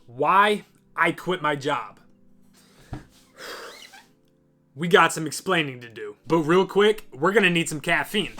Why I quit my job. We got some explaining to do. But real quick, we're gonna need some caffeine.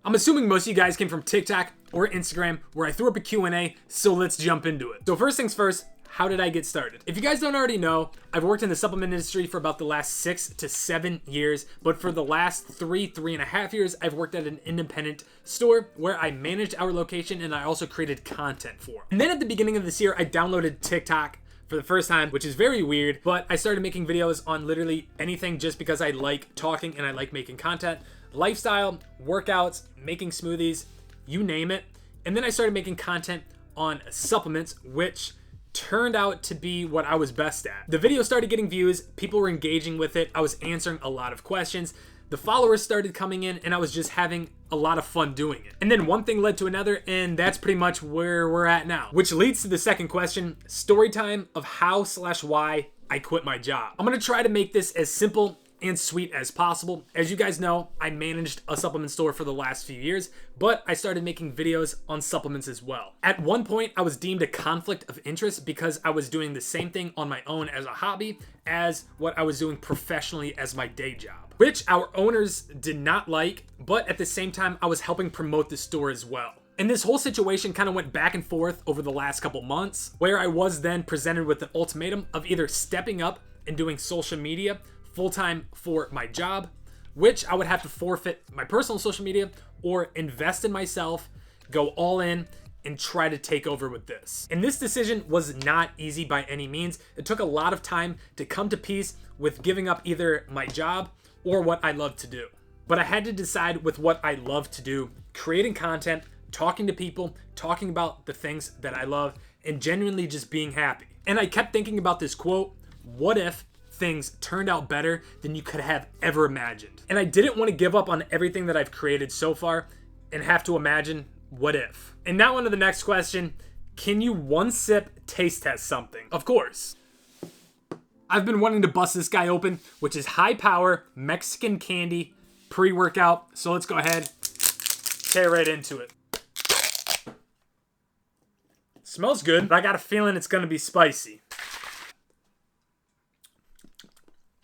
I'm assuming most of you guys came from TikTok or Instagram where I threw up a Q&A, so let's jump into it. So first things first, how did I get started? If you guys don't already know, I've worked in the supplement industry for about the last 6 to 7 years, but for the last 3.5 years, I've worked at an independent store where I managed our location and I also created content for. And then at the beginning of this year, I downloaded TikTok for the first time, which is very weird, but I started making videos on literally anything just because I like talking and I like making content. Lifestyle, workouts, making smoothies, you name it. And then I started making content on supplements, which turned out to be what I was best at. The video started getting views, people were engaging with it, I was answering a lot of questions, the followers started coming in, and I was just having a lot of fun doing it. And then one thing led to another, and that's pretty much where we're at now. Which leads to the second question, story time of how/why I quit my job. I'm gonna try to make this as simple and sweet as possible. As you guys know, I managed a supplement store for the last few years, but I started making videos on supplements as well. At one point, I was deemed a conflict of interest because I was doing the same thing on my own as a hobby as what I was doing professionally as my day job, which our owners did not like, but at the same time, I was helping promote the store as well. And this whole situation kind of went back and forth over the last couple months, where I was then presented with an ultimatum of either stepping up and doing social media full-time for my job, which I would have to forfeit my personal social media, or invest in myself, go all in, and try to take over with this. And this decision was not easy by any means. It took a lot of time to come to peace with giving up either my job or what I love to do. But I had to decide with what I love to do, creating content, talking to people, talking about the things that I love, and genuinely just being happy. And I kept thinking about this quote, what if things turned out better than you could have ever imagined? And I didn't want to give up on everything that I've created so far and have to imagine what if. And now on to the next question, can you one sip taste test something? Of course. I've been wanting to bust this guy open, which is high power Mexican candy pre-workout. So let's go ahead, tear right into it. Smells good, but I got a feeling it's gonna be spicy.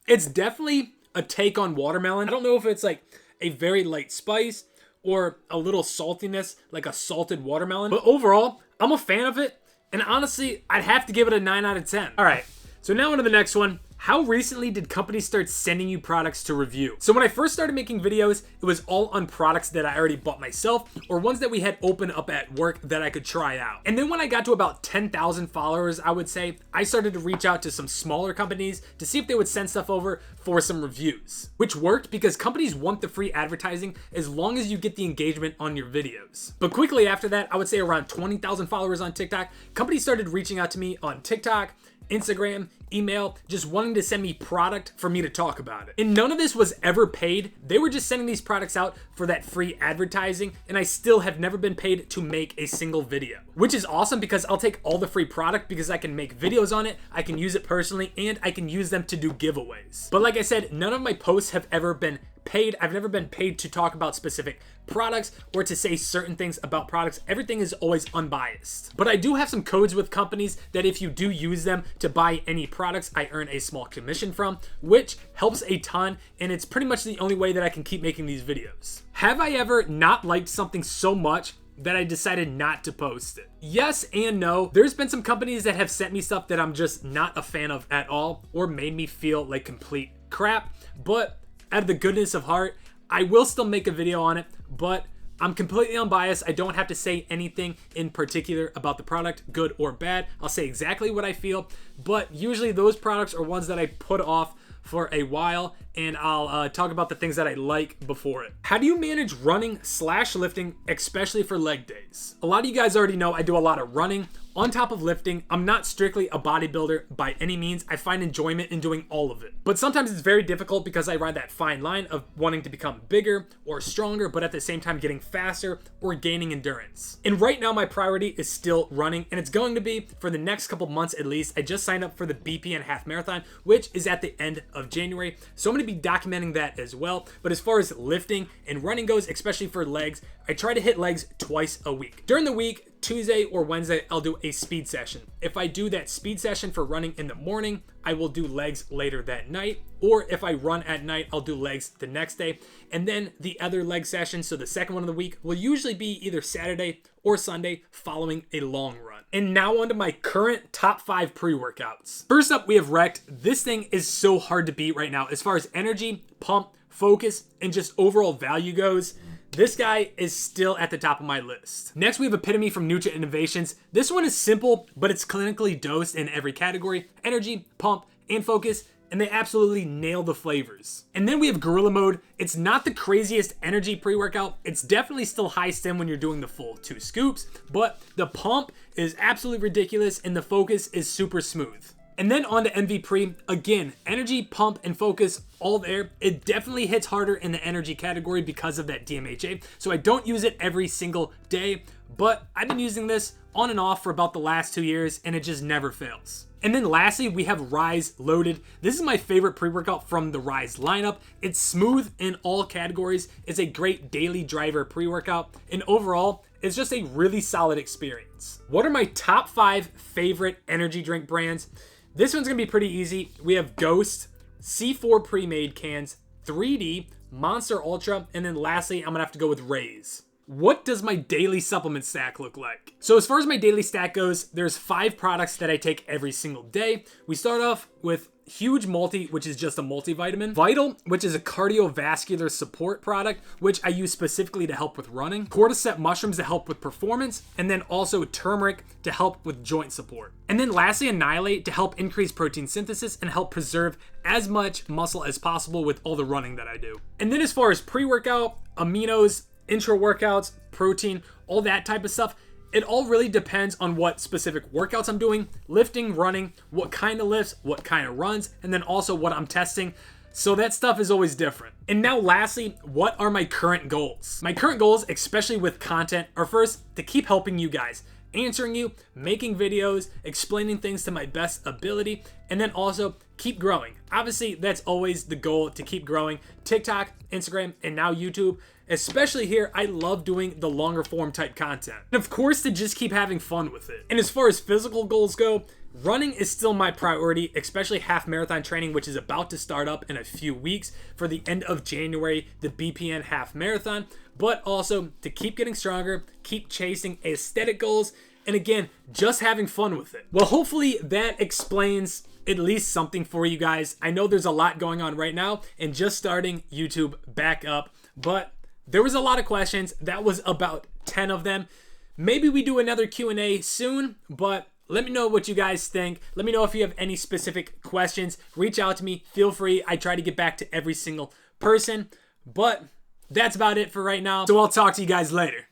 It's definitely a take on watermelon. I don't know if it's like a very light spice or a little saltiness, like a salted watermelon. But overall, I'm a fan of it. And honestly, I'd have to give it a 9 out of 10. All right, so now on to the next one. How recently did companies start sending you products to review? So when I first started making videos, it was all on products that I already bought myself or ones that we had open up at work that I could try out. And then when I got to about 10,000 followers, I would say, I started to reach out to some smaller companies to see if they would send stuff over for some reviews, which worked because companies want the free advertising as long as you get the engagement on your videos. But quickly after that, I would say around 20,000 followers on TikTok, companies started reaching out to me on TikTok, Instagram, email, just wanting to send me product for me to talk about it. And none of this was ever paid. They were just sending these products out for that free advertising, and I still have never been paid to make a single video, which is awesome because I'll take all the free product because I can make videos on it, I can use it personally, and I can use them to do giveaways. But like I said, none of my posts have ever been paid. I've never been paid to talk about specific products or to say certain things about products. Everything is always unbiased. But I do have some codes with companies that if you do use them to buy any products, I earn a small commission from, which helps a ton, and it's pretty much the only way that I can keep making these videos. Have I ever not liked something so much that I decided not to post it? Yes and no. There's been some companies that have sent me stuff that I'm just not a fan of at all or made me feel like complete crap, but out of the goodness of heart, I will still make a video on it, but I'm completely unbiased. I don't have to say anything in particular about the product, good or bad. I'll say exactly what I feel, but usually those products are ones that I put off for a while, and I'll talk about the things that I like before it. How do you manage running/lifting, especially for leg days? A lot of you guys already know I do a lot of running on top of lifting. I'm not strictly a bodybuilder by any means. I find enjoyment in doing all of it. But sometimes it's very difficult because I ride that fine line of wanting to become bigger or stronger, but at the same time getting faster or gaining endurance. And right now my priority is still running, and it's going to be for the next couple months at least. I just signed up for the BPN half marathon, which is at the end of January. So I'm gonna going to be documenting that as well. But as far as lifting and running goes, especially for legs, I try to hit legs twice a week. During the week, Tuesday or Wednesday, I'll do a speed session. If I do that speed session for running in the morning, I will do legs later that night. Or if I run at night, I'll do legs the next day. And then the other leg session, so the second one of the week, will usually be either Saturday or Sunday following a long run. And now on to my current top 5 pre-workouts. First up, we have Rect. This thing is so hard to beat right now. As far as energy, pump, focus, and just overall value goes, this guy is still at the top of my list. Next, we have Epitome from Nutra Innovations. This one is simple, but it's clinically dosed in every category: energy, pump, and focus, and they absolutely nail the flavors. And then we have Gorilla Mode. It's not the craziest energy pre-workout. It's definitely still high stim when you're doing the full 2 scoops, but the pump is absolutely ridiculous and the focus is super smooth. And then on to MV Pre. Again, energy, pump, and focus all there. It definitely hits harder in the energy category because of that DMHA. So I don't use it every single day, but I've been using this on and off for about the last 2 years and it just never fails. And then lastly, we have Rise Loaded. This is my favorite pre-workout from the Rise lineup. It's smooth in all categories. It's a great daily driver pre-workout. And overall, it's just a really solid experience. What are my top 5 favorite energy drink brands? This one's gonna be pretty easy. We have Ghost, C4 pre-made cans, 3D, Monster Ultra, and then lastly, I'm gonna have to go with Raze. What does my daily supplement stack look like? So as far as my daily stack goes, there's 5 products that I take every single day. We start off with Huge Multi, which is just a multivitamin. Vital, which is a cardiovascular support product, which I use specifically to help with running. Cordyceps mushrooms to help with performance, and then also turmeric to help with joint support. And then lastly, Annihilate to help increase protein synthesis and help preserve as much muscle as possible with all the running that I do. And then as far as pre-workout, aminos, intro workouts, protein, all that type of stuff, it all really depends on what specific workouts I'm doing, lifting, running, what kind of lifts, what kind of runs, and then also what I'm testing. So that stuff is always different. And now lastly, what are my current goals? My current goals, especially with content, are first to keep helping you guys, answering you, making videos, explaining things to my best ability, and then also keep growing. Obviously, that's always the goal, to keep growing. TikTok, Instagram, and now YouTube. Especially here, I love doing the longer form type content. And of course, to just keep having fun with it. And as far as physical goals go, running is still my priority, especially half marathon training, which is about to start up in a few weeks for the end of January, the BPN half marathon, but also to keep getting stronger, keep chasing aesthetic goals, and again, just having fun with it. Well, hopefully that explains at least something for you guys. I know there's a lot going on right now and just starting YouTube back up, but there was a lot of questions. That was about 10 of them. Maybe we do another Q&A soon, but let me know what you guys think. Let me know if you have any specific questions. Reach out to me. Feel free. I try to get back to every single person, but that's about it for right now. So I'll talk to you guys later.